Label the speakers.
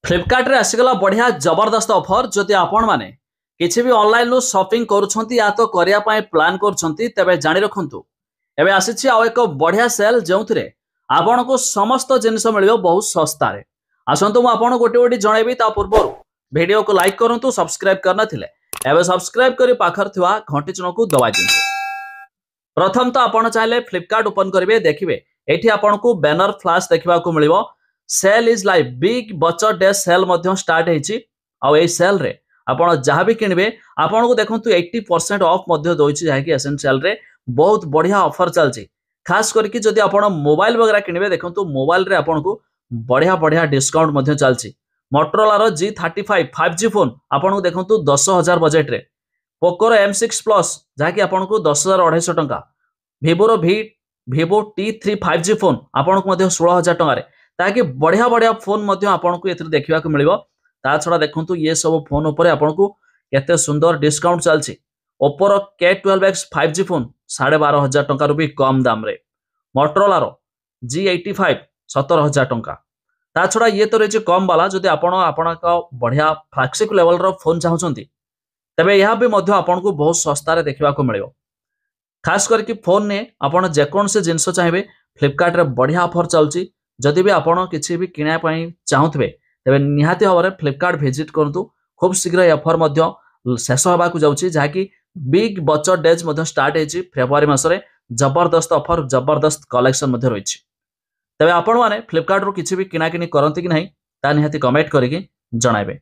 Speaker 1: फ्लिपकार्ट रे आसीगला बढ़िया जबरदस्त ऑफर जदि आपण माने किछि भी ऑनलाइन नु शॉपिंग करूछंती या तो करिया पाए प्लान करूछंती तबे जानि रखंतु एबे आसीछि आ एक बढ़िया सेल जेउथरे आपण को समस्त जिनिस मिलियो बहुत सस्ता रे आसंतु मु आपण गोटे गोटे जणैबी ता पूर्व वीडियो को लाइक करंतु सब्सक्राइब करना थिले एबे सब्सक्राइब करी पाखर थिवा घंटी चिन्ह को दबाइ दिंतु। प्रथम तो आपण चाहिले फ्लिपकार्ट ओपन करिवे देखिबे एठी आपण को बैनर फ्लैश देखिबा को मिलिबो। सेल इज लाइव बिग बचत डे सेल मध्य स्टार्ट हेछि आ ए सेल रे आपण जहाँ भी किनबे आपण को देखंतु 80% ऑफ मध्य दोइछि जाहि कि एसेंशियल रे बहुत बढ़िया ऑफर चलछि। खास करके जदि आपण मोबाइल वगैरह किनबे देखंतु मोबाइल रे आपण को बढ़िया बढ़िया डिस्काउंट मध्य चलछि। मोटोरोला रो G35 5G फोन आपण को देखंतु 10,000 बजेट रे, पोको रो M6 प्लस जाहि कि आपण को 10,250 टंका, Vivo रो Vivo T3 5G फोन आपण को मध्य 16,000 टंका रे ताकि बढ़िया बढ़िया फोन मध्य आपन को एथरे देखिबा को मिलिबो। ता छडा देखंतु ये सब फोन ऊपर आपन को केते सुंदर डिस्काउंट चलछि। Oppo रो K12X 5G फोन 12,500 टंका रु भी कम दाम रे, Motorola रो G85 17,000 टंका। ता छडा ये तो रहिछि कम वाला जदि आपन का बढ़िया फ्लैगशिप लेवल रो फोन चाहउछंती तबे यहा भी मध्य आपन को बहुत सस्ता रे देखिबा को मिलिबो। खास करके फोन ने आपन जे कोन से जिंस चाहेबे फ्लिपकार्ट रे बढ़िया ऑफर चलछि। जदि भी आपण किछि भी किना पई चाहुतबे तबे निहाती हवरे फ्लिपकार्ट विजिट करंतु। खूब शीघ्र ए ऑफर मध्य शेष होबा को जाउछि जाहा कि बिग बचत डेज मध्य स्टार्ट हेछि। फेब्रुआरी मासरे जबरदस्त ऑफर जबरदस्त कलेक्शन मध्य रहिछि। तबे आपण माने फ्लिपकार्ट रो किछि भी किना किनी करंती कि नाही ता निहाती कमेंट करिकि जणाइबे।